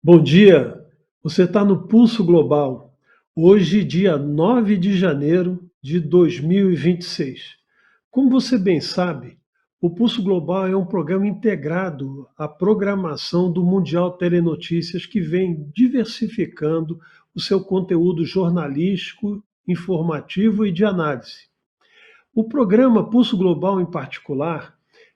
Bom dia, você está no Pulso Global. Hoje, dia 9 de janeiro de 2026. Como você bem sabe, o Pulso Global é um programa integrado à programação do Mundial Telenotícias que vem diversificando o seu conteúdo jornalístico, informativo e de análise. O programa Pulso Global, em particular,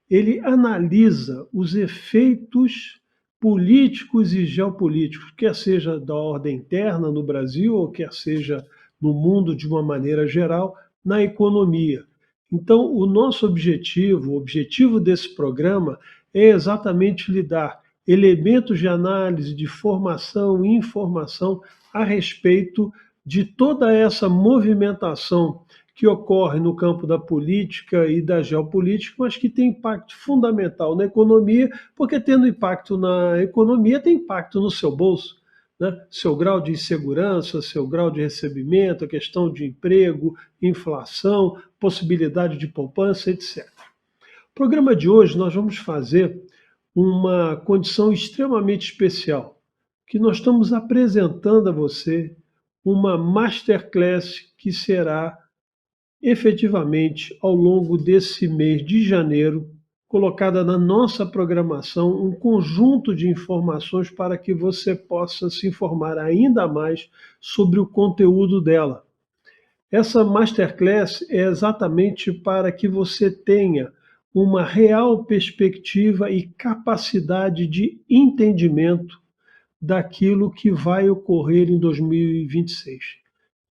ele analisa os efeitos políticos e geopolíticos, quer seja da ordem interna no Brasil ou quer seja no mundo de uma maneira geral, na economia. Então, o nosso objetivo, o objetivo desse programa é exatamente lhe dar elementos de análise, de formação e informação a respeito de toda essa movimentação que ocorre no campo da política e da geopolítica, mas que tem impacto fundamental na economia, porque tendo impacto na economia, tem impacto no seu bolso, né? Seu grau de insegurança, seu grau de recebimento, a questão de emprego, inflação, possibilidade de poupança, etc. No programa de hoje, nós vamos fazer uma condição extremamente especial, que nós estamos apresentando a você uma masterclass que será efetivamente, ao longo desse mês de janeiro, colocada na nossa programação um conjunto de informações para que você possa se informar ainda mais sobre o conteúdo dela. Essa masterclass é exatamente para que você tenha uma real perspectiva e capacidade de entendimento daquilo que vai ocorrer em 2026.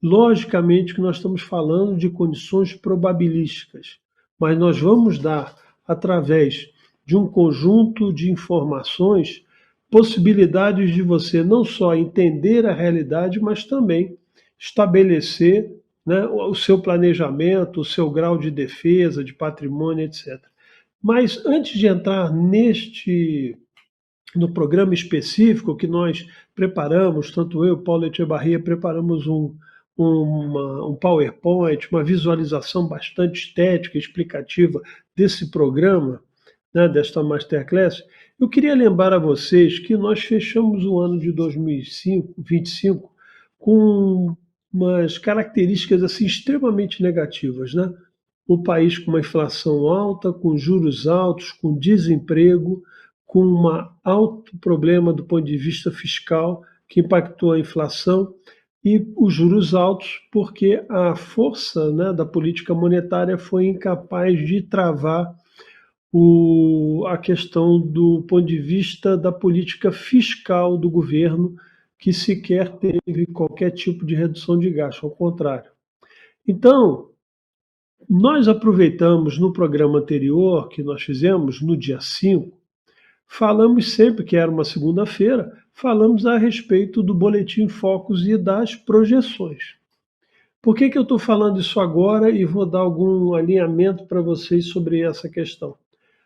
Logicamente que nós estamos falando de condições probabilísticas, mas nós vamos dar, através de um conjunto de informações, possibilidades de você não só entender a realidade, mas também estabelecer, né, o seu planejamento, o seu grau de defesa, de patrimônio, etc. Mas antes de entrar no programa específico que nós preparamos, tanto eu, Paulo Echevarria, preparamos um PowerPoint, uma visualização bastante estética, explicativa desse programa, né, desta Masterclass. Eu queria lembrar a vocês que nós fechamos o ano de 2025 com umas características assim extremamente negativas, né? O país com uma inflação alta, com juros altos, com desemprego, com um alto problema do ponto de vista fiscal, que impactou a inflação, e os juros altos, porque a força, né, da política monetária foi incapaz de travar a questão do ponto de vista da política fiscal do governo, que sequer teve qualquer tipo de redução de gasto, ao contrário. Então, nós aproveitamos no programa anterior, que nós fizemos no dia 5, falamos sempre que era uma segunda-feira, falamos a respeito do Boletim Focus e das projeções. Por que eu estou falando isso agora e vou dar algum alinhamento para vocês sobre essa questão?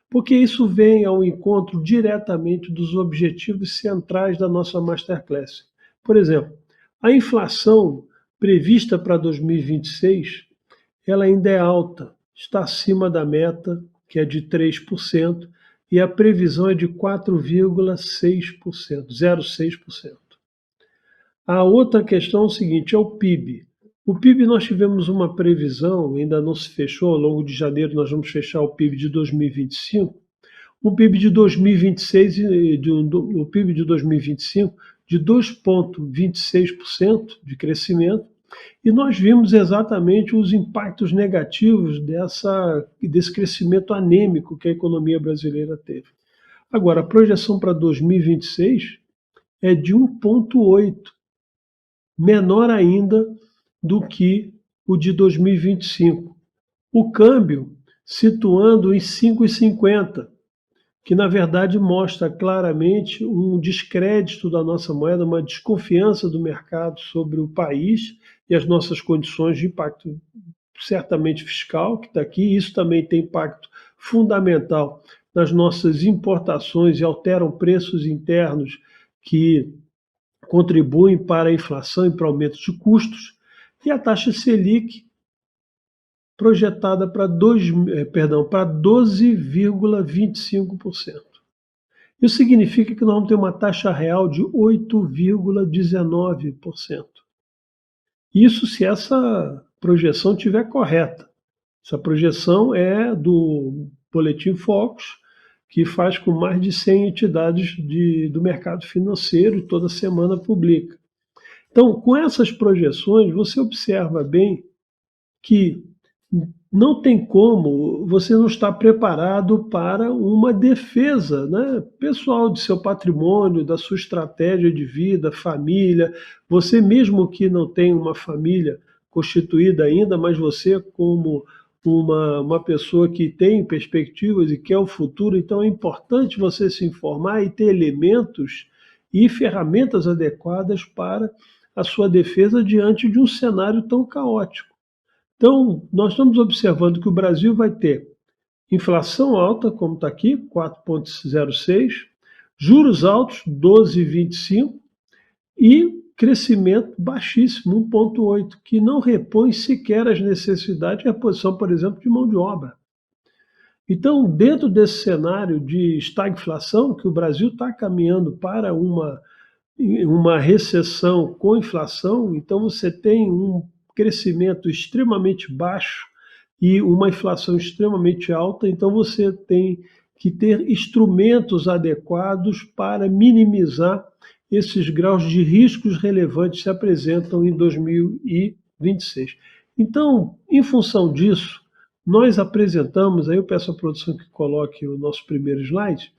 Porque isso vem ao encontro diretamente dos objetivos centrais da nossa Masterclass. Por exemplo, a inflação prevista para 2026, ela ainda é alta, está acima da meta, que é de 3%, e a previsão é de 4,6%, 0,6%. A outra questão é o seguinte, é o PIB. O PIB nós tivemos uma previsão, ainda não se fechou, ao longo de janeiro nós vamos fechar o PIB de 2025, o PIB de 2026 o PIB de 2025 de 2,26% de crescimento, e nós vimos exatamente os impactos negativos desse crescimento anêmico que a economia brasileira teve. Agora, a projeção para 2026 é de 1,8, menor ainda do que o de 2025. O câmbio situando em 5,50, que na verdade mostra claramente um descrédito da nossa moeda, uma desconfiança do mercado sobre o país e as nossas condições de impacto, certamente fiscal, que está aqui. Isso também tem impacto fundamental nas nossas importações e alteram preços internos que contribuem para a inflação e para o aumento de custos. E a taxa Selic projetada para 12,25%. Isso significa que nós vamos ter uma taxa real de 8,19%. Isso se essa projeção estiver correta. Essa projeção é do Boletim Focus, que faz com mais de 100 entidades do mercado financeiro e toda semana publica. Então, com essas projeções, você observa bem que não tem como você não estar preparado para uma defesa, né, pessoal de seu patrimônio, da sua estratégia de vida, família. Você mesmo que não tem uma família constituída ainda, mas você como uma pessoa que tem perspectivas e quer o futuro, então é importante você se informar e ter elementos e ferramentas adequadas para a sua defesa diante de um cenário tão caótico. Então, nós estamos observando que o Brasil vai ter inflação alta, como está aqui, 4,06, juros altos, 12,25, e crescimento baixíssimo, 1,8, que não repõe sequer as necessidades de reposição, por exemplo, de mão de obra. Então, dentro desse cenário de estagflação, que o Brasil está caminhando para uma recessão com inflação, então você tem um crescimento extremamente baixo e uma inflação extremamente alta, então você tem que ter instrumentos adequados para minimizar esses graus de riscos relevantes que se apresentam em 2026. Então, em função disso, nós apresentamos, aí eu peço à produção que coloque o nosso primeiro slide,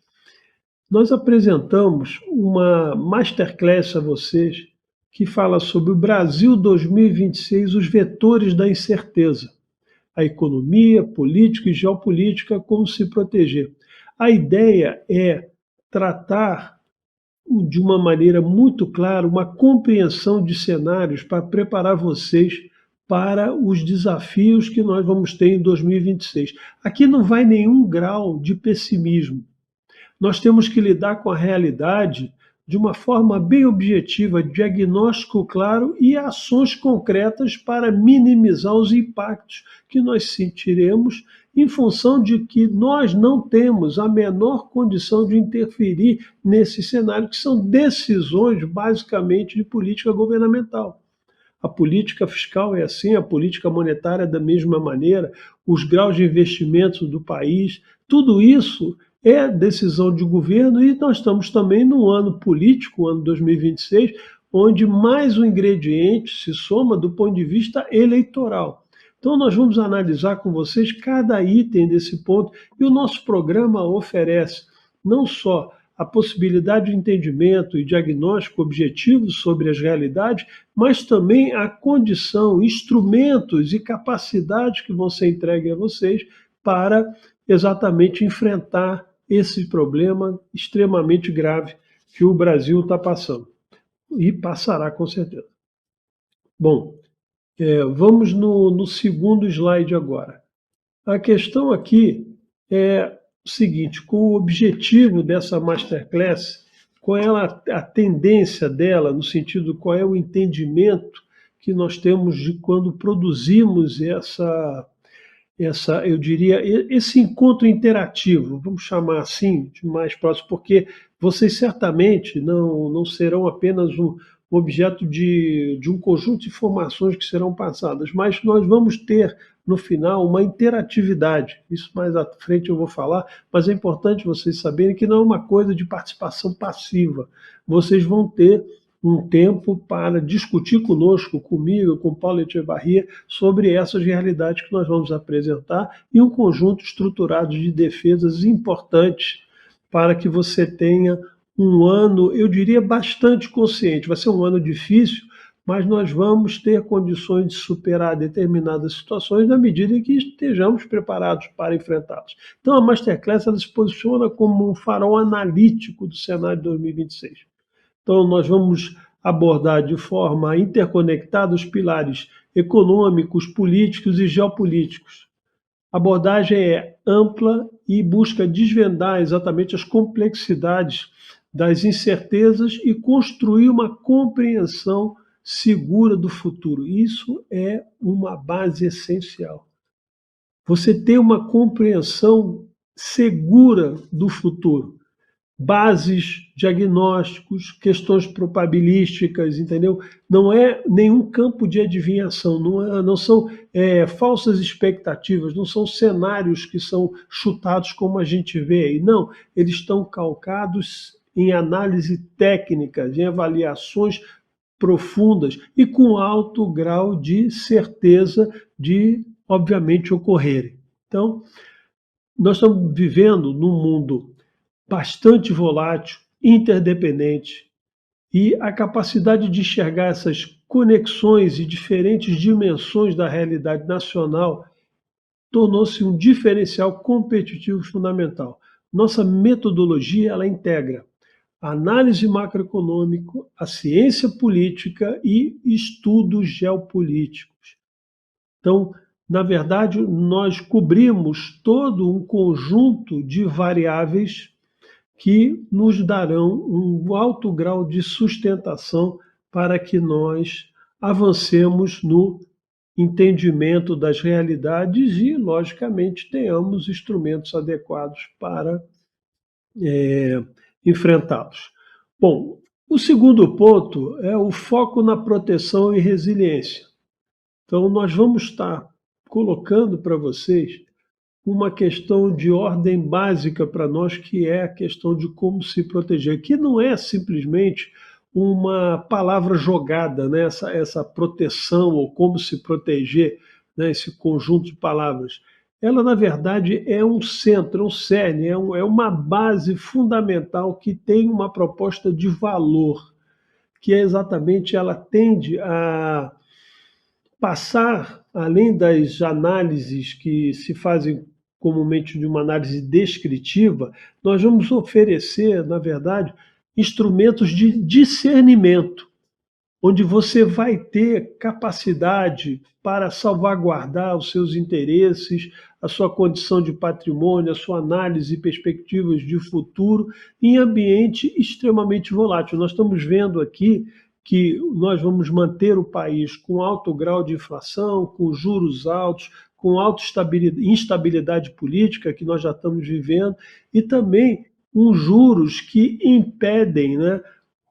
nós apresentamos uma masterclass a vocês que fala sobre o Brasil 2026, os vetores da incerteza, a economia, política e geopolítica, como se proteger. A ideia é tratar de uma maneira muito clara uma compreensão de cenários para preparar vocês para os desafios que nós vamos ter em 2026. Aqui não vai nenhum grau de pessimismo. Nós temos que lidar com a realidade de uma forma bem objetiva, diagnóstico claro e ações concretas para minimizar os impactos que nós sentiremos em função de que nós não temos a menor condição de interferir nesse cenário, que são decisões basicamente de política governamental. A política fiscal é assim, a política monetária da mesma maneira, os graus de investimento do país, tudo isso é decisão de governo, e nós estamos também no ano político, ano 2026, onde mais um ingrediente se soma do ponto de vista eleitoral. Então nós vamos analisar com vocês cada item desse ponto, e o nosso programa oferece não só a possibilidade de entendimento e diagnóstico objetivo sobre as realidades, mas também a condição, instrumentos e capacidades que vão ser entregues a vocês para exatamente enfrentar esse problema extremamente grave que o Brasil está passando. E passará com certeza. Bom, vamos no segundo slide agora. A questão aqui é o seguinte: com o objetivo dessa masterclass, qual é a tendência dela, no sentido qual é o entendimento que nós temos de quando produzimos eu diria, esse encontro interativo, vamos chamar assim, de mais próximo, porque vocês certamente não serão apenas um objeto de um conjunto de informações que serão passadas, mas nós vamos ter, no final, uma interatividade. Isso mais à frente eu vou falar, mas é importante vocês saberem que não é uma coisa de participação passiva. Vocês vão ter um tempo para discutir conosco, comigo, com Paulo Echevarria, sobre essas realidades que nós vamos apresentar e um conjunto estruturado de defesas importantes para que você tenha um ano, eu diria, bastante consciente. Vai ser um ano difícil, mas nós vamos ter condições de superar determinadas situações na medida em que estejamos preparados para enfrentá-las. Então, a Masterclass ela se posiciona como um farol analítico do cenário de 2026. Então, nós vamos abordar de forma interconectada os pilares econômicos, políticos e geopolíticos. A abordagem é ampla e busca desvendar exatamente as complexidades das incertezas e construir uma compreensão segura do futuro. Isso é uma base essencial. Você ter uma compreensão segura do futuro. bases, diagnósticos, questões probabilísticas, entendeu? Não é nenhum campo de adivinhação, não são falsas expectativas, não são cenários que são chutados como a gente vê aí. Não, eles estão calcados em análise técnicas, em avaliações profundas e com alto grau de certeza de, obviamente, ocorrerem. Então, nós estamos vivendo num mundo bastante volátil, interdependente, e a capacidade de enxergar essas conexões e diferentes dimensões da realidade nacional tornou-se um diferencial competitivo fundamental. Nossa metodologia ela integra a análise macroeconômica, a ciência política e estudos geopolíticos. Então, na verdade, nós cobrimos todo um conjunto de variáveis que nos darão um alto grau de sustentação para que nós avancemos no entendimento das realidades e, logicamente, tenhamos instrumentos adequados para enfrentá-los. Bom, o segundo ponto é o foco na proteção e resiliência. Então, nós vamos estar colocando para vocês uma questão de ordem básica para nós, que é a questão de como se proteger, que não é simplesmente uma palavra jogada, né? essa proteção ou como se proteger, né? Esse conjunto de palavras. Ela, na verdade, é um centro, é um cerne, é uma base fundamental que tem uma proposta de valor, que é exatamente, ela tende a passar, além das análises que se fazem comumente de uma análise descritiva, nós vamos oferecer, na verdade, instrumentos de discernimento, onde você vai ter capacidade para salvaguardar os seus interesses, a sua condição de patrimônio, a sua análise e perspectivas de futuro em ambiente extremamente volátil. Nós estamos vendo aqui que nós vamos manter o país com alto grau de inflação, com juros altos, com alta instabilidade política que nós já estamos vivendo, e também juros que impedem, né,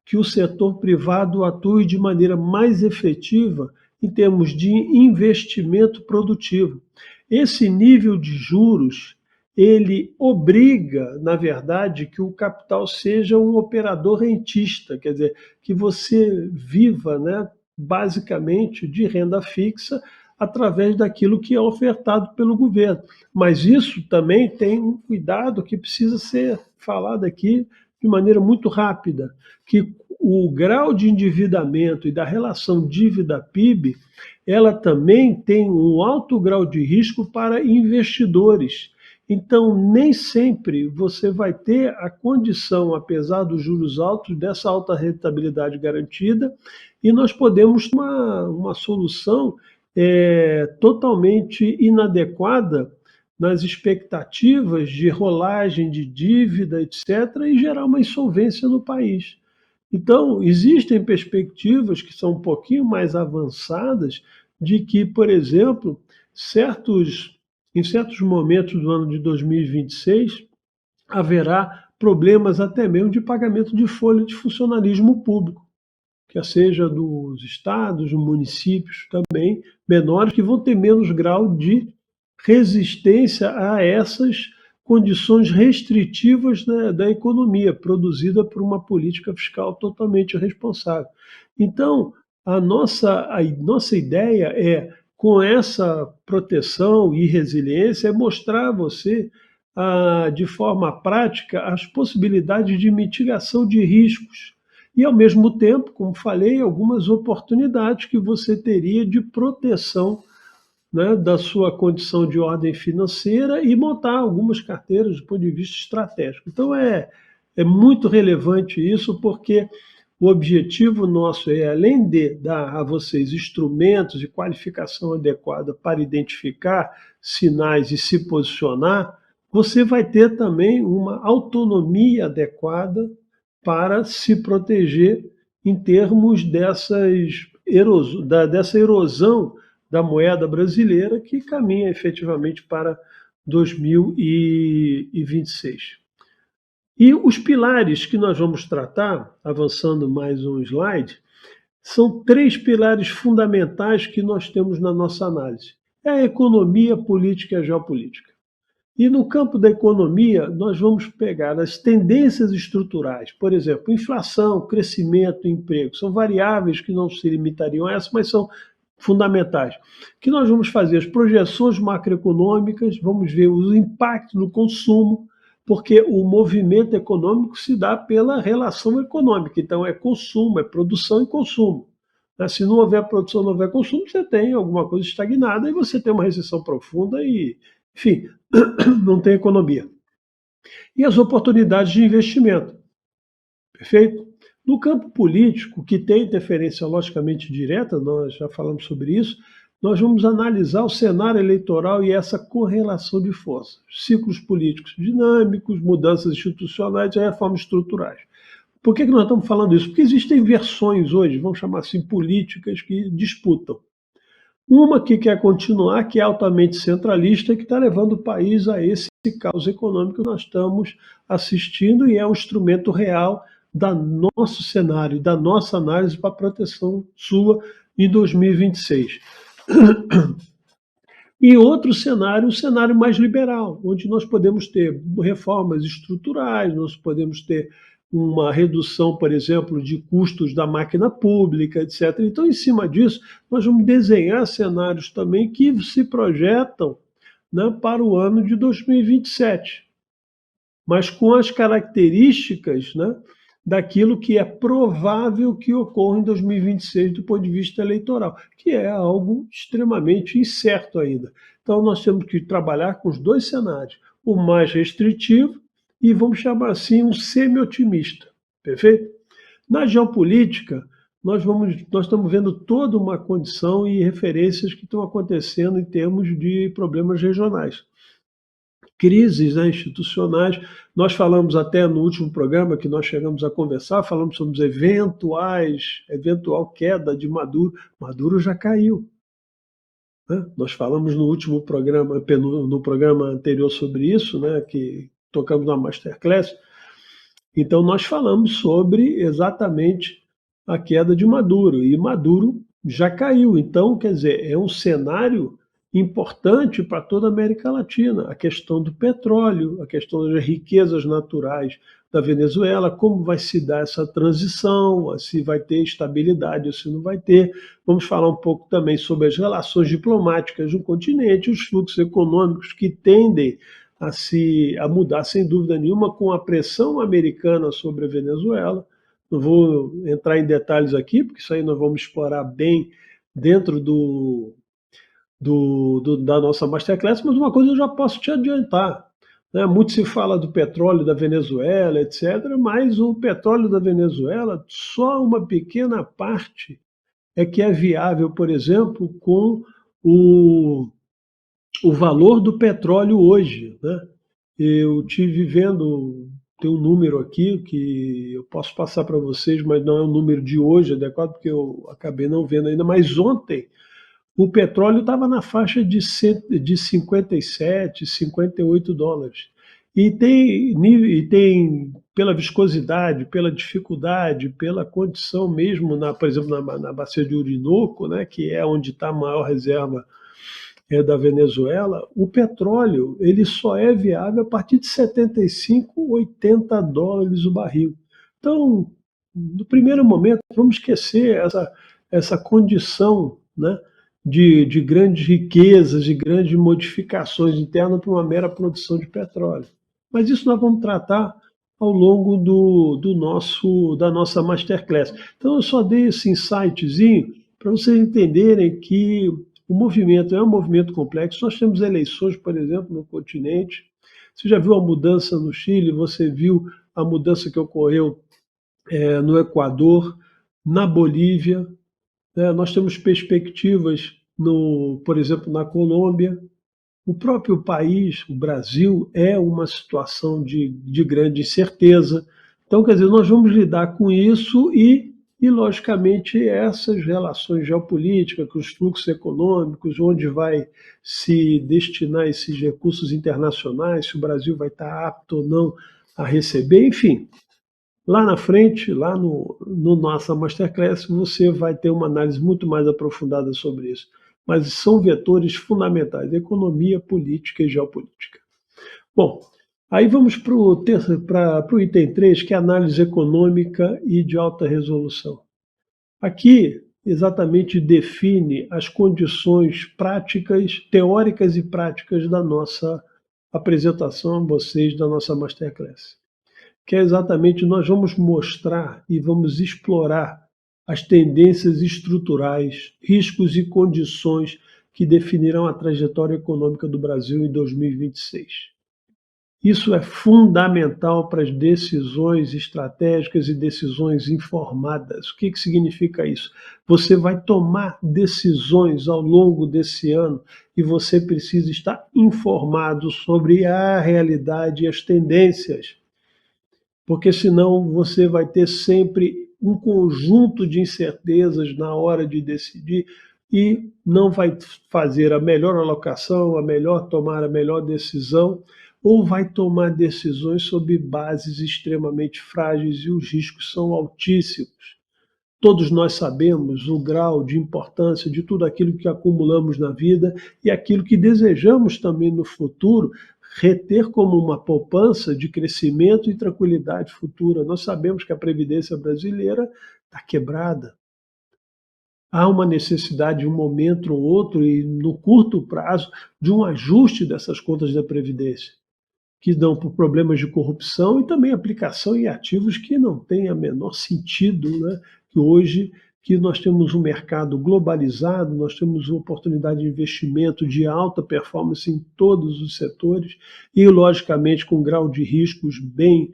que o setor privado atue de maneira mais efetiva em termos de investimento produtivo. Esse nível de juros, ele obriga, na verdade, que o capital seja um operador rentista, quer dizer, que você viva, né, basicamente de renda fixa através daquilo que é ofertado pelo governo. Mas isso também tem um cuidado que precisa ser falado aqui de maneira muito rápida, que o grau de endividamento e da relação dívida-PIB, ela também tem um alto grau de risco para investidores. Então, nem sempre você vai ter a condição, apesar dos juros altos, dessa alta rentabilidade garantida, e nós podemos ter uma solução totalmente inadequada nas expectativas de rolagem de dívida, etc., e gerar uma insolvência no país. Então, existem perspectivas que são um pouquinho mais avançadas de que, por exemplo, em certos momentos do ano de 2026, haverá problemas até mesmo de pagamento de folha de funcionalismo público, quer seja dos estados, dos municípios também, menores, que vão ter menos grau de resistência a essas condições restritivas da economia, produzida por uma política fiscal totalmente irresponsável. Então, a nossa ideia é, com essa proteção e resiliência, é mostrar a você, de forma prática, as possibilidades de mitigação de riscos e, ao mesmo tempo, como falei, algumas oportunidades que você teria de proteção, né, da sua condição de ordem financeira e montar algumas carteiras do ponto de vista estratégico. Então, é muito relevante isso, porque o objetivo nosso é, além de dar a vocês instrumentos e qualificação adequada para identificar sinais e se posicionar, você vai ter também uma autonomia adequada para se proteger em termos dessa erosão da moeda brasileira, que caminha efetivamente para 2026. E os pilares que nós vamos tratar, avançando mais um slide, são três pilares fundamentais que nós temos na nossa análise. É a economia, a política e a geopolítica. E no campo da economia, nós vamos pegar as tendências estruturais, por exemplo, inflação, crescimento, emprego, são variáveis que não se limitariam a essas, mas são fundamentais. Que nós vamos fazer as projeções macroeconômicas, vamos ver os impactos no consumo, porque o movimento econômico se dá pela relação econômica, então é consumo, é produção e consumo. Se não houver produção, não houver consumo, você tem alguma coisa estagnada e você tem uma recessão profunda e, enfim, não tem economia. E as oportunidades de investimento, perfeito? No campo político, que tem interferência logicamente direta, nós já falamos sobre isso, nós vamos analisar o cenário eleitoral e essa correlação de forças, ciclos políticos dinâmicos, mudanças institucionais e reformas estruturais. Por que nós estamos falando isso? Porque existem versões hoje, vamos chamar assim, políticas que disputam. Uma que quer continuar, que é altamente centralista, que está levando o país a esse caos econômico que nós estamos assistindo e é um instrumento real do nosso cenário, da nossa análise para a proteção sua em 2026. E outro cenário, um cenário mais liberal, onde nós podemos ter reformas estruturais, nós podemos ter uma redução, por exemplo, de custos da máquina pública, etc. Então, em cima disso, nós vamos desenhar cenários também que se projetam, né, para o ano de 2027, mas com as características, né, daquilo que é provável que ocorra em 2026 do ponto de vista eleitoral, que é algo extremamente incerto ainda. Então, nós temos que trabalhar com os dois cenários, o mais restritivo e, vamos chamar assim, um semi-otimista, perfeito? Na geopolítica, nós estamos vendo toda uma condição e referências que estão acontecendo em termos de problemas regionais. Crises, né, institucionais. Nós falamos até no último programa que nós chegamos a conversar, falamos sobre eventual queda de Maduro. Maduro já caiu, né? Nós falamos no último programa, no programa anterior sobre isso, né, que tocamos na Masterclass. Então nós falamos sobre exatamente a queda de Maduro, e Maduro já caiu. Então, quer dizer, é um cenário importante para toda a América Latina, a questão do petróleo, a questão das riquezas naturais da Venezuela, como vai se dar essa transição, se vai ter estabilidade ou se não vai ter. Vamos falar um pouco também sobre as relações diplomáticas no continente, os fluxos econômicos que tendem a mudar, sem dúvida nenhuma, com a pressão americana sobre a Venezuela. Não vou entrar em detalhes aqui, porque isso aí nós vamos explorar bem dentro da nossa Masterclass, mas uma coisa eu já posso te adiantar, né? Muito se fala do petróleo da Venezuela, etc., mas o petróleo da Venezuela, só uma pequena parte é que é viável, por exemplo, com o valor do petróleo hoje, né? Eu tive vendo, tem um número aqui que eu posso passar para vocês, mas não é o número de hoje adequado, porque eu acabei não vendo ainda, mas ontem o petróleo estava na faixa de 57, 58 dólares. E tem, pela viscosidade, pela dificuldade, pela condição mesmo, por exemplo, na bacia de Orinoco, né, que é onde está a maior reserva da Venezuela, o petróleo ele só é viável a partir de 75, 80 dólares o barril. Então, no primeiro momento, vamos esquecer essa condição, né, de grandes riquezas, de grandes modificações internas para uma mera produção de petróleo. Mas isso nós vamos tratar ao longo da nossa Masterclass. Então eu só dei esse insightzinho para vocês entenderem que o movimento é um movimento complexo. Nós temos eleições, por exemplo, no continente. Você já viu a mudança no Chile, você viu a mudança que ocorreu no Equador, na Bolívia. Nós temos perspectivas, por exemplo, na Colômbia. O próprio país, o Brasil, é uma situação de grande incerteza. Então, quer dizer, nós vamos lidar com isso e e, logicamente, essas relações geopolíticas, com os fluxos econômicos, onde vai se destinar esses recursos internacionais, se o Brasil vai estar apto ou não a receber, enfim. Lá na frente, lá no nossa Masterclass, você vai ter uma análise muito mais aprofundada sobre isso. Mas são vetores fundamentais, economia, política e geopolítica. Bom, aí vamos para o item 3, que é análise econômica e de alta resolução. Aqui, exatamente define as condições práticas, teóricas e práticas da nossa apresentação a vocês da nossa Masterclass, que é exatamente nós vamos mostrar e vamos explorar as tendências estruturais, riscos e condições que definirão a trajetória econômica do Brasil em 2026. Isso é fundamental para as decisões estratégicas e decisões informadas. O que significa isso? Você vai tomar decisões ao longo desse ano e você precisa estar informado sobre a realidade e as tendências, porque senão você vai ter sempre um conjunto de incertezas na hora de decidir e não vai fazer a melhor alocação, tomar a melhor decisão, ou vai tomar decisões sob bases extremamente frágeis e os riscos são altíssimos. Todos nós sabemos o grau de importância de tudo aquilo que acumulamos na vida e aquilo que desejamos também no futuro reter como uma poupança de crescimento e tranquilidade futura. Nós sabemos que a Previdência brasileira está quebrada. Há uma necessidade de um momento ou outro, e no curto prazo, de um ajuste dessas contas da Previdência, que dão por problemas de corrupção e também aplicação em ativos que não têm o menor sentido, né? Que hoje que nós temos um mercado globalizado, nós temos uma oportunidade de investimento de alta performance em todos os setores e, logicamente, com um grau de riscos bem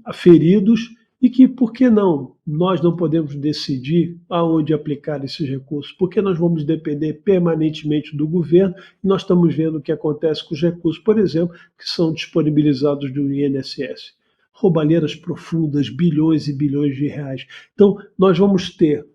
aferidos, e que, por que não, nós não podemos decidir aonde aplicar esses recursos? Porque nós vamos depender permanentemente do governo e nós estamos vendo o que acontece com os recursos, por exemplo, que são disponibilizados do INSS. Roubalheiras profundas, bilhões e bilhões de reais. Então, nós vamos ter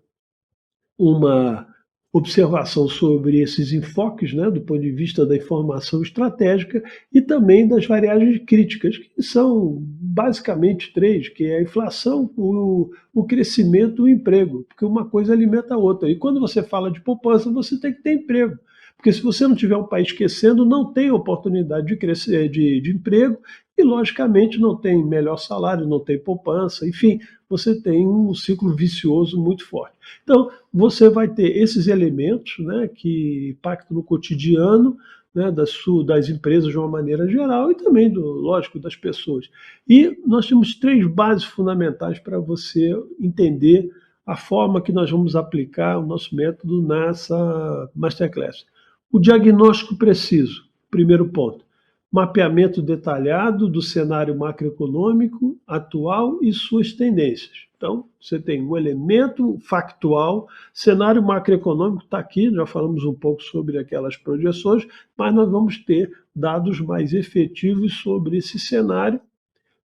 uma observação sobre esses enfoques, né, do ponto de vista da informação estratégica e também das variáveis críticas, que são basicamente três, que é a inflação, o crescimento e o emprego, porque uma coisa alimenta a outra. E quando você fala de poupança, você tem que ter emprego. Porque se você não tiver um país crescendo, não tem oportunidade de crescer de emprego e, logicamente, não tem melhor salário, não tem poupança, enfim, você tem um ciclo vicioso muito forte. Então, você vai ter esses elementos, né, que impactam no cotidiano, né, das empresas de uma maneira geral e também, lógico, das pessoas. E nós temos três bases fundamentais para você entender a forma que nós vamos aplicar o nosso método nessa Masterclass. O diagnóstico preciso, primeiro ponto. Mapeamento detalhado do cenário macroeconômico atual e suas tendências. Então, você tem um elemento factual, cenário macroeconômico está aqui, já falamos um pouco sobre aquelas projeções, mas nós vamos ter dados mais efetivos sobre esse cenário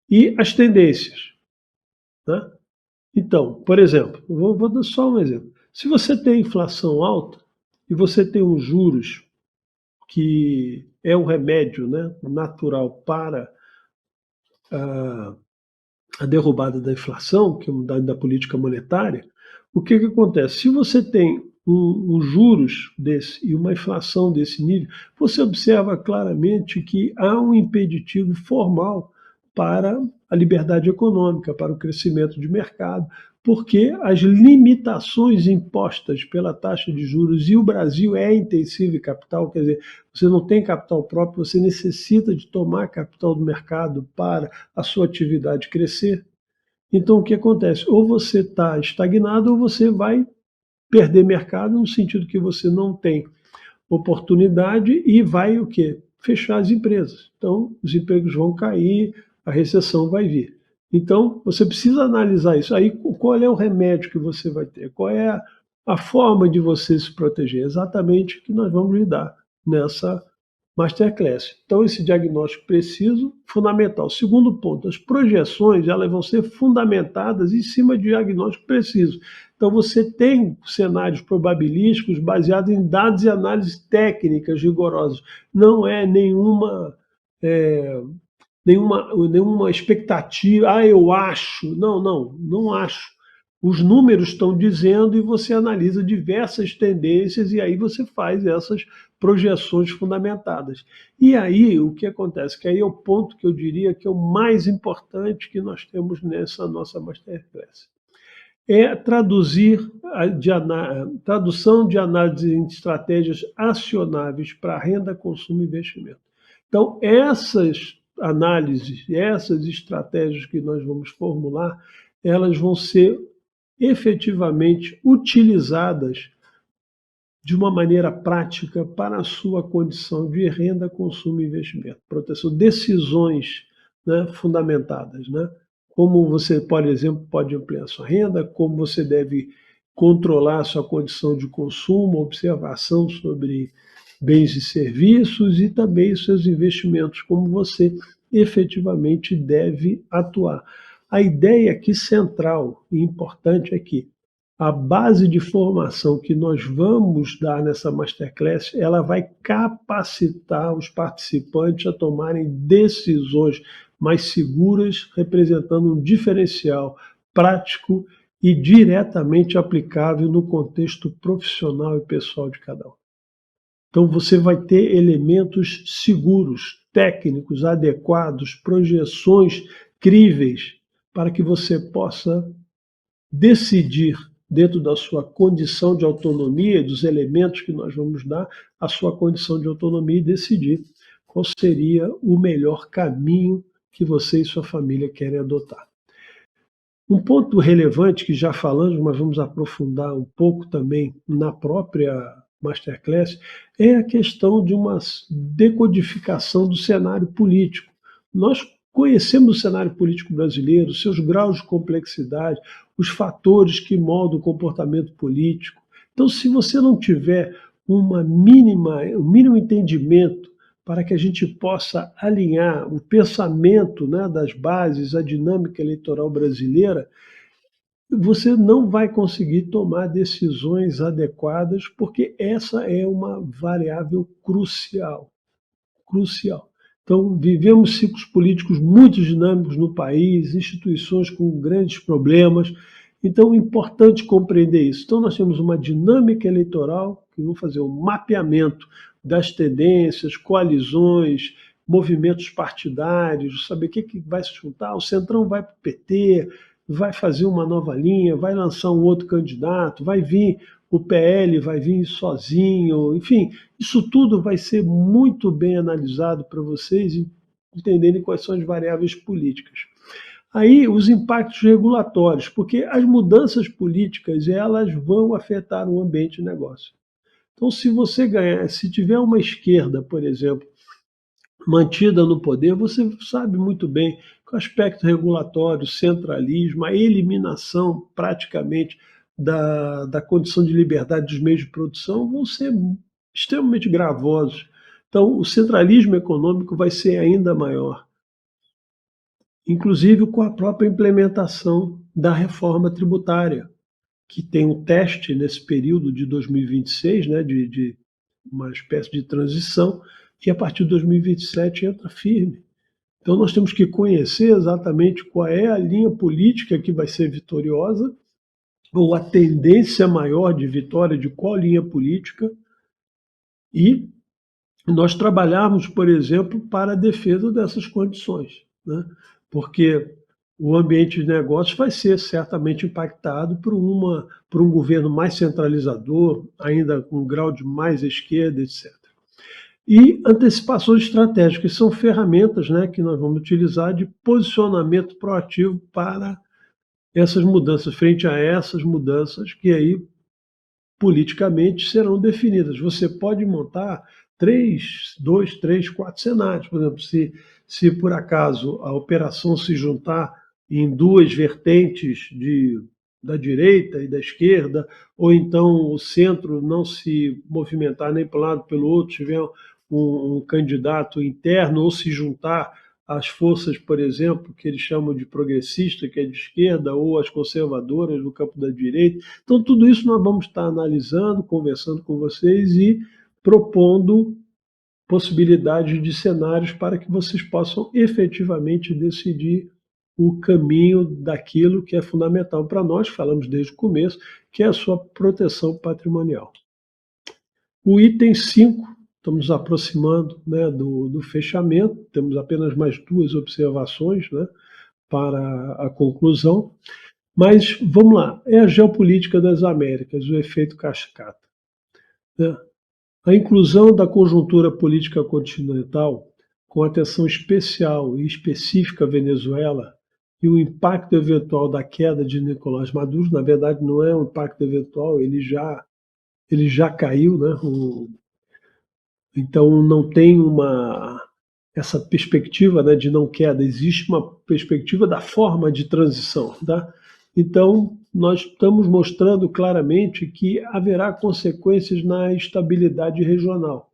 e as tendências, né? Então, por exemplo, vou dar só um exemplo. Se você tem inflação alta e você tem os juros, que é um remédio, né, natural para a derrubada da inflação, que é da política monetária, o que acontece? Se você tem um juros desse e uma inflação desse nível, você observa claramente que há um impeditivo formal para a liberdade econômica, para o crescimento de mercado, porque as limitações impostas pela taxa de juros, e o Brasil é intensivo em capital, quer dizer, você não tem capital próprio, você necessita de tomar capital do mercado para a sua atividade crescer. Então, o que acontece? Ou você está estagnado ou você vai perder mercado, no sentido que você não tem oportunidade e vai o quê? Fechar as empresas. Então, os empregos vão cair, a recessão vai vir. Então, você precisa analisar isso. Aí, qual é o remédio que você vai ter? Qual é a forma de você se proteger? Exatamente o que nós vamos lidar nessa Masterclass. Então, esse diagnóstico preciso, fundamental. Segundo ponto, as projeções elas vão ser fundamentadas em cima de diagnóstico preciso. Então, você tem cenários probabilísticos baseados em dados e análises técnicas rigorosas. Não é nenhuma expectativa, eu acho. Não, não, não acho. Os números estão dizendo e você analisa diversas tendências e aí você faz essas projeções fundamentadas. E aí o que acontece? Que aí é o ponto que eu diria que é o mais importante que nós temos nessa nossa Masterclass. É tradução de análise em estratégias acionáveis para renda, consumo e investimento. Então, essas análises, essas estratégias que nós vamos formular, elas vão ser efetivamente utilizadas de uma maneira prática para a sua condição de renda, consumo e investimento. Proteção, decisões, né, fundamentadas, né? Como você, por exemplo, pode ampliar sua renda, como você deve controlar a sua condição de consumo, observação sobre bens e serviços e também os seus investimentos, como você efetivamente deve atuar. A ideia aqui central e importante é que a base de formação que nós vamos dar nessa Masterclass, ela vai capacitar os participantes a tomarem decisões mais seguras, representando um diferencial prático e diretamente aplicável no contexto profissional e pessoal de cada um. Então você vai ter elementos seguros, técnicos, adequados, projeções críveis, para que você possa decidir dentro da sua condição de autonomia, dos elementos que nós vamos dar, a sua condição de autonomia e decidir qual seria o melhor caminho que você e sua família querem adotar. Um ponto relevante que já falamos, mas vamos aprofundar um pouco também na própria Masterclass, é a questão de uma decodificação do cenário político. Nós conhecemos o cenário político brasileiro, seus graus de complexidade, os fatores que moldam o comportamento político. Então, se você não tiver um mínimo entendimento para que a gente possa alinhar o pensamento, né, das bases, a dinâmica eleitoral brasileira, você não vai conseguir tomar decisões adequadas, porque essa é uma variável crucial. Crucial. Então, vivemos ciclos políticos muito dinâmicos no país, instituições com grandes problemas. Então, é importante compreender isso. Então, nós temos uma dinâmica eleitoral, que vamos fazer um mapeamento das tendências, coalizões, movimentos partidários, saber o que vai se juntar. O Centrão vai para o PT, vai fazer uma nova linha, vai lançar um outro candidato, vai vir o PL, vai vir sozinho, enfim, isso tudo vai ser muito bem analisado para vocês entenderem quais são as variáveis políticas. Aí, os impactos regulatórios, porque as mudanças políticas, elas vão afetar o ambiente de negócio. Então, se você ganhar, se tiver uma esquerda, por exemplo, mantida no poder, você sabe muito bem que o aspecto regulatório, centralismo, a eliminação praticamente da condição de liberdade dos meios de produção vão ser extremamente gravosos. Então, o centralismo econômico vai ser ainda maior, inclusive com a própria implementação da reforma tributária, que tem um teste nesse período de 2026, né, de uma espécie de transição, e a partir de 2027 entra firme. Então nós temos que conhecer exatamente qual é a linha política que vai ser vitoriosa, ou a tendência maior de vitória de qual linha política, e nós trabalharmos, por exemplo, para a defesa dessas condições, né? Porque o ambiente de negócios vai ser certamente impactado por um governo mais centralizador, ainda com um grau de mais esquerda, etc. E antecipações estratégicas, que são ferramentas, né, que nós vamos utilizar de posicionamento proativo para essas mudanças, frente a essas mudanças que aí politicamente serão definidas. Você pode montar 2, 3, 4 cenários. Por exemplo, se por acaso a operação se juntar em duas vertentes da direita e da esquerda, ou então o centro não se movimentar nem para um lado nem pelo outro, tiver um candidato interno ou se juntar às forças, por exemplo, que eles chamam de progressista, que é de esquerda, ou as conservadoras do campo da direita. Então, tudo isso nós vamos estar analisando, conversando com vocês e propondo possibilidades de cenários para que vocês possam efetivamente decidir o caminho daquilo que é fundamental para nós, falamos desde o começo, que é a sua proteção patrimonial. O item 5, estamos nos aproximando, né, do fechamento, temos apenas mais 2 observações, né, para a conclusão, mas vamos lá, é a geopolítica das Américas, o efeito cascata, né? A inclusão da conjuntura política continental, com atenção especial e específica à Venezuela, e o impacto eventual da queda de Nicolás Maduro, na verdade não é um impacto eventual, ele já caiu, né? Então não tem essa perspectiva, né, de não queda, existe uma perspectiva da forma de transição. Tá? Então, nós estamos mostrando claramente que haverá consequências na estabilidade regional.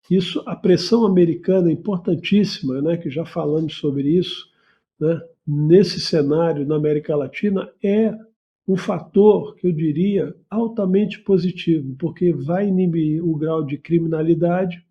Isso, a pressão americana é importantíssima, né, que já falamos sobre isso, né, nesse cenário na América Latina, é um fator que eu diria altamente positivo, porque vai inibir o grau de criminalidade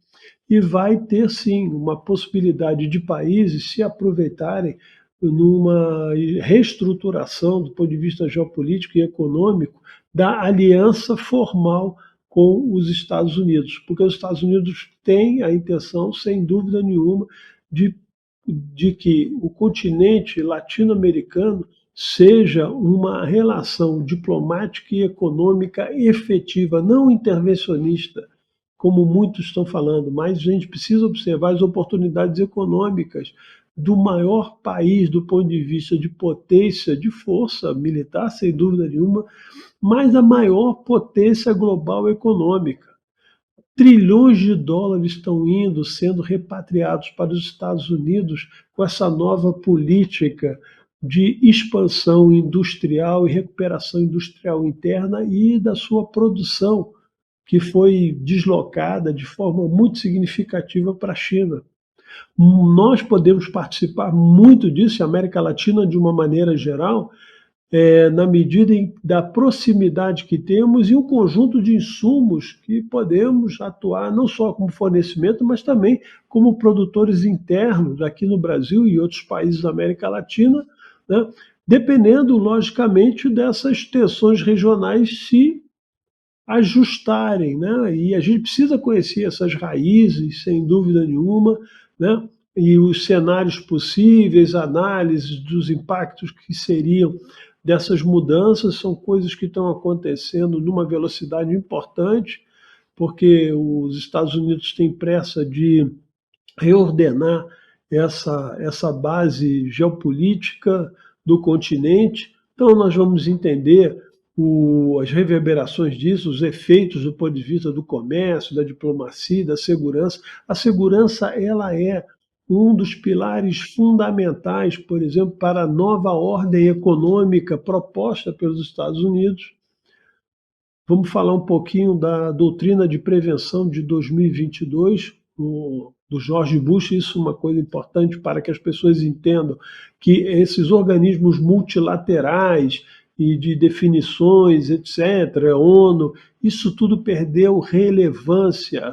e vai ter sim uma possibilidade de países se aproveitarem numa reestruturação do ponto de vista geopolítico e econômico da aliança formal com os Estados Unidos, porque os Estados Unidos têm a intenção, sem dúvida nenhuma, de que o continente latino-americano seja uma relação diplomática e econômica efetiva, não intervencionista, como muitos estão falando, mas a gente precisa observar as oportunidades econômicas do maior país do ponto de vista de potência, de força militar, sem dúvida nenhuma, mas a maior potência global econômica. Trilhões de dólares estão indo, sendo repatriados para os Estados Unidos com essa nova política de expansão industrial e recuperação industrial interna e da sua produção, que foi deslocada de forma muito significativa para a China. Nós podemos participar muito disso, a América Latina, de uma maneira geral, na medida da proximidade que temos e um conjunto de insumos que podemos atuar não só como fornecimento, mas também como produtores internos aqui no Brasil e outros países da América Latina, né? Dependendo, logicamente, dessas tensões regionais se ajustarem, né? E a gente precisa conhecer essas raízes, sem dúvida nenhuma, né? E os cenários possíveis, análises dos impactos que seriam dessas mudanças, são coisas que estão acontecendo numa velocidade importante, porque os Estados Unidos têm pressa de reordenar essa base geopolítica do continente. Então, nós vamos entender as reverberações disso, os efeitos do ponto de vista do comércio, da diplomacia, da segurança. A segurança, ela é um dos pilares fundamentais, por exemplo, para a nova ordem econômica proposta pelos Estados Unidos. Vamos falar um pouquinho da doutrina de prevenção de 2022, do George Bush. Isso é uma coisa importante para que as pessoas entendam que esses organismos multilaterais e de definições, etc., ONU, isso tudo perdeu relevância.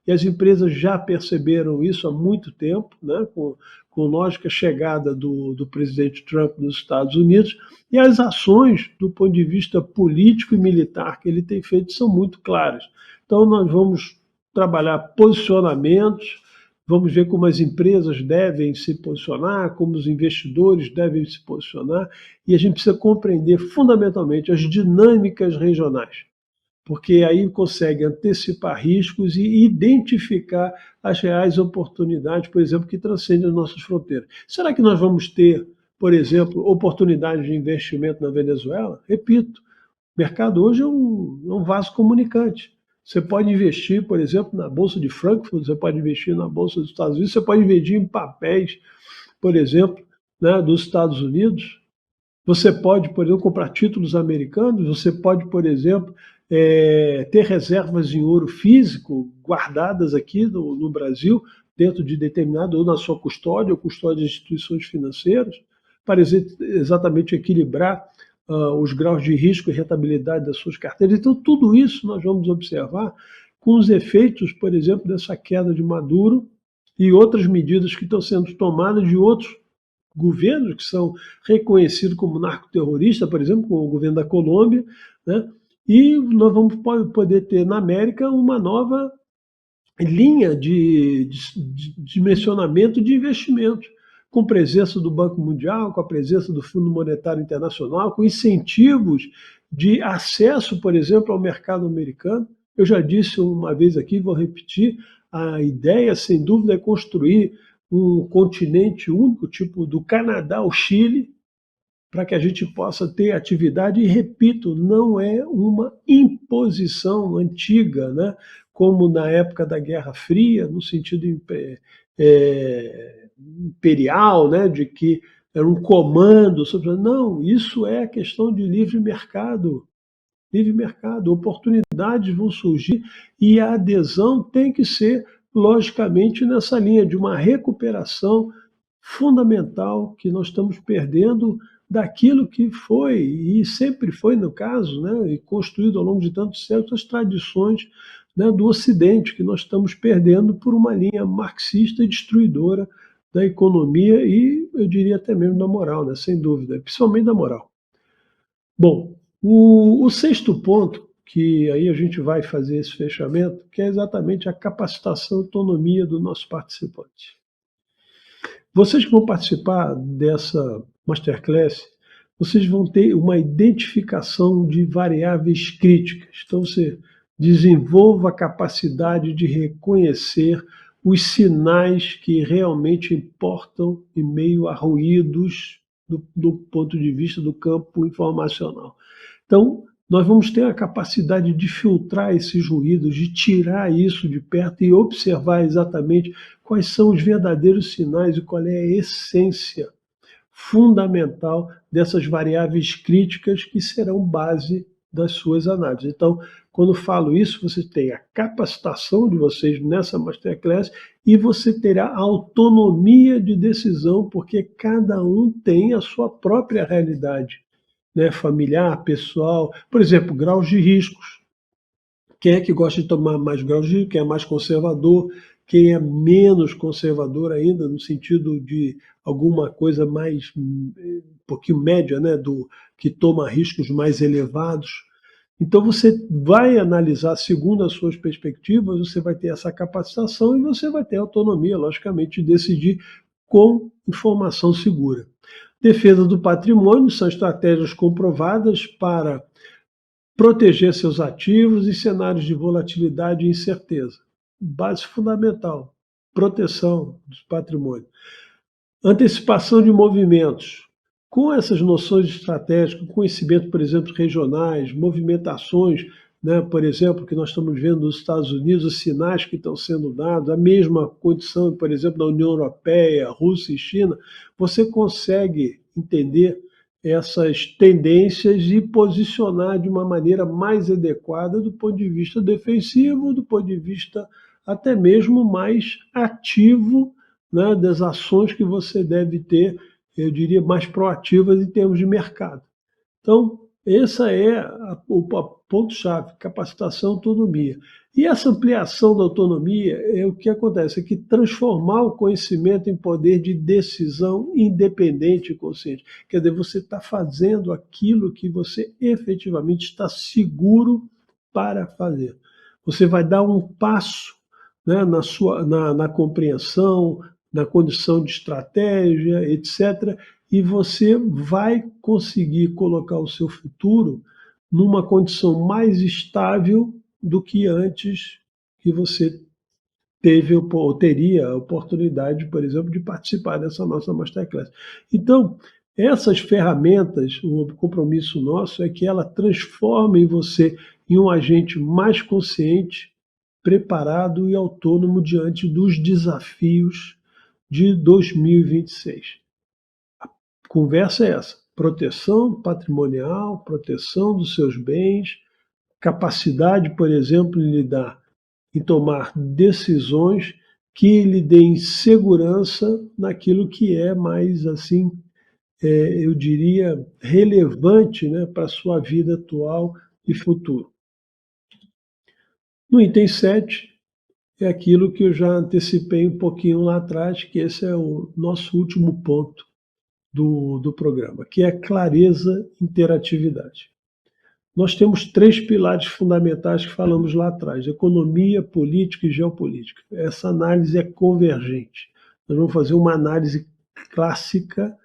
E as empresas já perceberam isso há muito tempo, né, com lógica chegada do presidente Trump nos Estados Unidos, e as ações do ponto de vista político e militar que ele tem feito são muito claras. Então nós vamos trabalhar posicionamentos, vamos ver como as empresas devem se posicionar, como os investidores devem se posicionar, e a gente precisa compreender fundamentalmente as dinâmicas regionais, porque aí consegue antecipar riscos e identificar as reais oportunidades, por exemplo, que transcendem as nossas fronteiras. Será que nós vamos ter, por exemplo, oportunidades de investimento na Venezuela? Repito, o mercado hoje é um vaso comunicante. Você pode investir, por exemplo, na Bolsa de Frankfurt, você pode investir na Bolsa dos Estados Unidos, você pode investir em papéis, por exemplo, né, dos Estados Unidos. Você pode, por exemplo, comprar títulos americanos, você pode, por exemplo, ter reservas em ouro físico guardadas aqui no Brasil, dentro de determinado, ou na sua custódia, ou custódia de instituições financeiras, para exatamente equilibrar os graus de risco e rentabilidade das suas carteiras. Então, tudo isso nós vamos observar com os efeitos, por exemplo, dessa queda de Maduro e outras medidas que estão sendo tomadas de outros governos que são reconhecidos como narcoterroristas, por exemplo, como o governo da Colômbia, né? E nós vamos poder ter na América uma nova linha de dimensionamento de investimento, com presença do Banco Mundial, com a presença do Fundo Monetário Internacional, com incentivos de acesso, por exemplo, ao mercado americano. Eu já disse uma vez aqui, vou repetir, a ideia, sem dúvida, é construir um continente único, tipo do Canadá ao Chile, para que a gente possa ter atividade. E, repito, não é uma imposição antiga, né? Como na época da Guerra Fria, no sentido imperial, né? De que era um comando sobre. Não, isso é questão de livre mercado. Livre mercado, oportunidades vão surgir e a adesão tem que ser, logicamente, nessa linha de uma recuperação fundamental que nós estamos perdendo daquilo que foi, e sempre foi no caso, né, e construído ao longo de tantos séculos, as tradições, né, do Ocidente, que nós estamos perdendo por uma linha marxista e destruidora da economia e, eu diria, até mesmo da moral, né, sem dúvida, principalmente da moral. Bom, o sexto ponto, que aí a gente vai fazer esse fechamento, que é exatamente a capacitação e autonomia do nosso participante. Vocês que vão participar dessa masterclass, vocês vão ter uma identificação de variáveis críticas. Então, você desenvolva a capacidade de reconhecer os sinais que realmente importam em meio a ruídos do ponto de vista do campo informacional. Então, nós vamos ter a capacidade de filtrar esses ruídos, de tirar isso de perto e observar exatamente quais são os verdadeiros sinais e qual é a essência fundamental dessas variáveis críticas que serão base das suas análises. Então, quando falo isso, você tem a capacitação de vocês nessa masterclass e você terá autonomia de decisão, porque cada um tem a sua própria realidade, né, familiar, pessoal. Por exemplo, graus de riscos. Quem é que gosta de tomar mais graus de risco? Quem é mais conservador? Quem é menos conservador ainda, no sentido de alguma coisa mais, um pouquinho média, né, que toma riscos mais elevados. Então você vai analisar segundo as suas perspectivas, você vai ter essa capacitação e você vai ter autonomia, logicamente, de decidir com informação segura. Defesa do patrimônio são estratégias comprovadas para proteger seus ativos em cenários de volatilidade e incerteza. Base fundamental, proteção do patrimônio. Antecipação de movimentos. Com essas noções estratégicas, conhecimento, por exemplo, regionais, movimentações, né, por exemplo, que nós estamos vendo nos Estados Unidos, os sinais que estão sendo dados, a mesma condição, por exemplo, da União Europeia, Rússia e China, você consegue entender essas tendências e posicionar de uma maneira mais adequada do ponto de vista defensivo, do ponto de vista até mesmo mais ativo, né, das ações que você deve ter, eu diria, mais proativas em termos de mercado. Então, essa é o ponto-chave, capacitação, autonomia. E essa ampliação da autonomia é o que acontece, é que transformar o conhecimento em poder de decisão independente e consciente. Quer dizer, você está fazendo aquilo que você efetivamente está seguro para fazer. Você vai dar um passo, né, na compreensão, na condição de estratégia, etc., e você vai conseguir colocar o seu futuro numa condição mais estável do que antes que você teve ou teria a oportunidade, por exemplo, de participar dessa nossa masterclass. Então, essas ferramentas, o compromisso nosso é que ela transforme você em um agente mais consciente, preparado e autônomo diante dos desafios de 2026. Conversa é essa: proteção patrimonial, proteção dos seus bens, capacidade, por exemplo, em tomar decisões que lhe deem segurança naquilo que é mais, assim, eu diria, relevante, né, para a sua vida atual e futuro. No item 7, é aquilo que eu já antecipei um pouquinho lá atrás, que esse é o nosso último ponto do programa, que é clareza e interatividade. Nós temos 3 pilares fundamentais que falamos lá atrás: economia, política e geopolítica. Essa análise é convergente. Nós vamos fazer uma análise clássica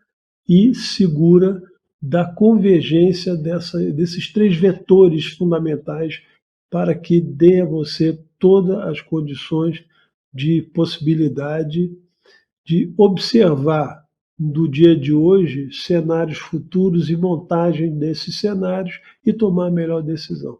e segura da convergência desses 3 vetores fundamentais para que dê a você todas as condições de possibilidade de observar do dia de hoje cenários futuros e montagem desses cenários e tomar a melhor decisão.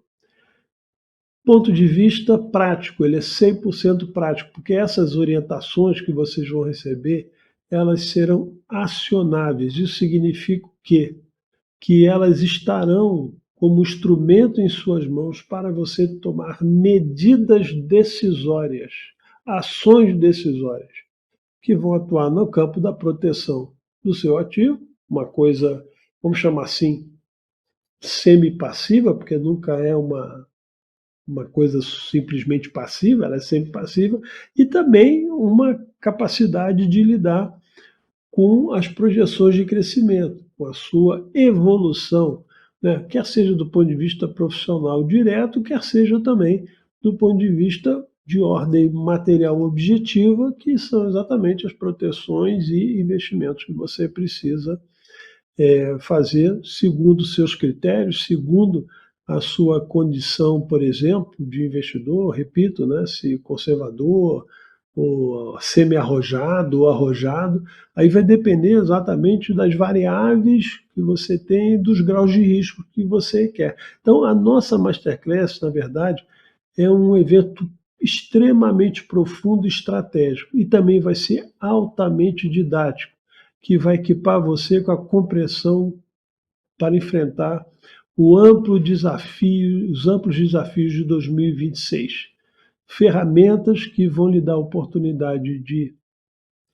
Ponto de vista prático, ele é 100% prático, porque essas orientações que vocês vão receber, elas serão acionáveis. Isso significa o quê? Que elas estarão como instrumento em suas mãos para você tomar medidas decisórias, ações decisórias, que vão atuar no campo da proteção do seu ativo, uma coisa, vamos chamar assim, semi-passiva, porque nunca é uma coisa simplesmente passiva, ela é sempre passiva, e também uma capacidade de lidar com as projeções de crescimento, com a sua evolução, né? Quer seja do ponto de vista profissional direto, quer seja também do ponto de vista de ordem material objetiva, que são exatamente as proteções e investimentos que você precisa fazer segundo seus critérios, segundo a sua condição, por exemplo, de investidor, repito, né, se conservador, ou semi-arrojado ou arrojado, aí vai depender exatamente das variáveis que você tem e dos graus de risco que você quer. Então, a nossa Masterclass, na verdade, é um evento extremamente profundo e estratégico, e também vai ser altamente didático, que vai equipar você com a compreensão para enfrentar os amplos desafios de 2026. Ferramentas que vão lhe dar a oportunidade de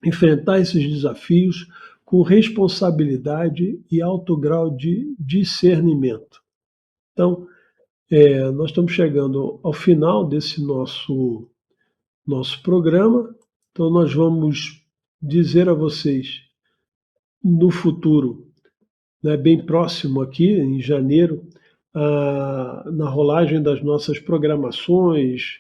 enfrentar esses desafios com responsabilidade e alto grau de discernimento. Então, nós estamos chegando ao final desse nosso programa. Então, nós vamos dizer a vocês, no futuro, né, bem próximo aqui, em janeiro, na rolagem das nossas programações,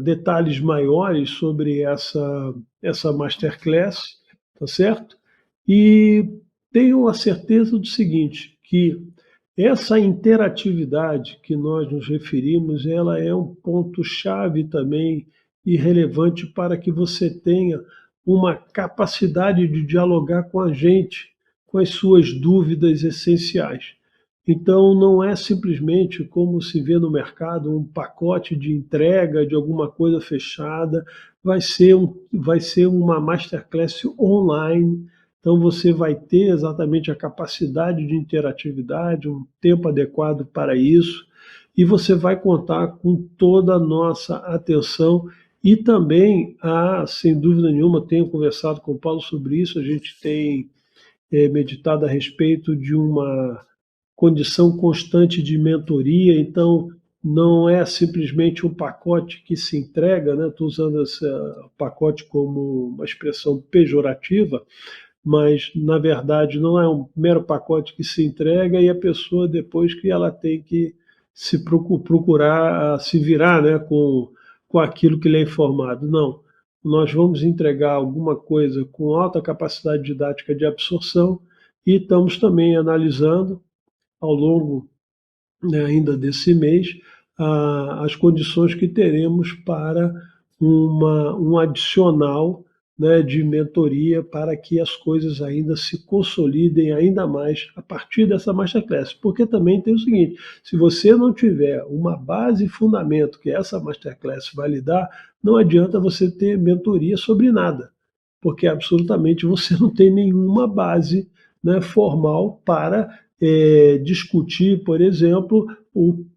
detalhes maiores sobre essa Masterclass, tá certo? E tenho a certeza do seguinte, que essa interatividade que nós nos referimos, ela é um ponto-chave também e relevante para que você tenha uma capacidade de dialogar com a gente, com as suas dúvidas essenciais. Então, não é simplesmente como se vê no mercado um pacote de entrega de alguma coisa fechada, vai ser uma masterclass online. Então, você vai ter exatamente a capacidade de interatividade, um tempo adequado para isso, e você vai contar com toda a nossa atenção. E também, sem dúvida nenhuma, tenho conversado com o Paulo sobre isso, a gente tem meditado a respeito de uma condição constante de mentoria, então não é simplesmente um pacote que se entrega, né? Estou usando esse pacote como uma expressão pejorativa, mas na verdade não é um mero pacote que se entrega e a pessoa depois que ela tem que se procurar se virar, né, com aquilo que lhe é informado. Não, nós vamos entregar alguma coisa com alta capacidade didática de absorção e estamos também analisando ao longo, né, ainda desse mês, as condições que teremos para um adicional, né, de mentoria para que as coisas ainda se consolidem ainda mais a partir dessa Masterclass. Porque também tem o seguinte, se você não tiver uma base e fundamento que essa Masterclass vai lhe dar, não adianta você ter mentoria sobre nada, porque absolutamente você não tem nenhuma base, né, formal para discutir, por exemplo,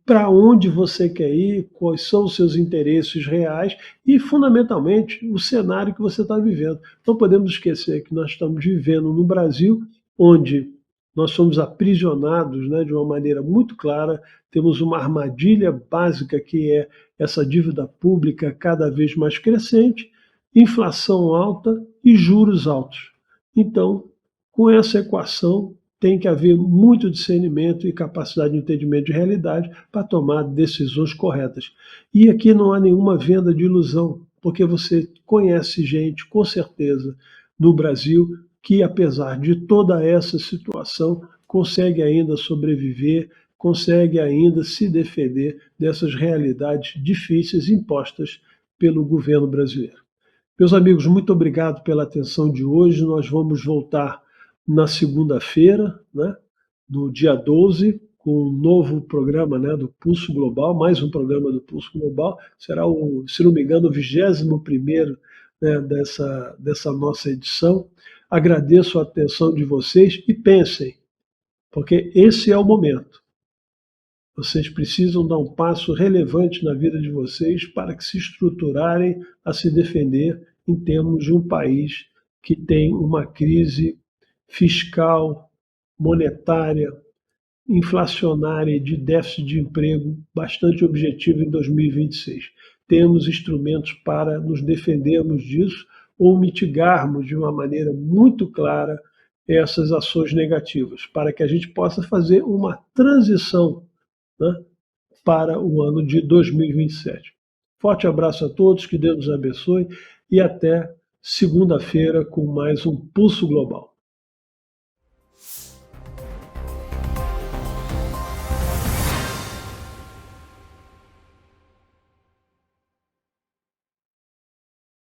para onde você quer ir, quais são os seus interesses reais e, fundamentalmente, o cenário que você está vivendo. Não podemos esquecer que nós estamos vivendo no Brasil, onde nós somos aprisionados, né, de uma maneira muito clara, temos uma armadilha básica que é essa dívida pública cada vez mais crescente, inflação alta e juros altos. Então, com essa equação, tem que haver muito discernimento e capacidade de entendimento de realidade para tomar decisões corretas. E aqui não há nenhuma venda de ilusão, porque você conhece gente, com certeza, no Brasil, que apesar de toda essa situação, consegue ainda sobreviver, consegue ainda se defender dessas realidades difíceis impostas pelo governo brasileiro. Meus amigos, muito obrigado pela atenção de hoje. Nós vamos voltar na segunda-feira, né, no dia 12, com um novo programa, né, do Pulso Global, mais um programa do Pulso Global. Será, se não me engano, o 21º, né, dessa nossa edição. Agradeço a atenção de vocês e pensem, porque esse é o momento. Vocês precisam dar um passo relevante na vida de vocês para que se estruturarem a se defender em termos de um país que tem uma crise fiscal, monetária, inflacionária e de déficit de emprego bastante objetivo em 2026. Temos instrumentos para nos defendermos disso ou mitigarmos de uma maneira muito clara essas ações negativas, para que a gente possa fazer uma transição, né, para o ano de 2027. Forte abraço a todos, que Deus nos abençoe e até segunda-feira com mais um Pulso Global.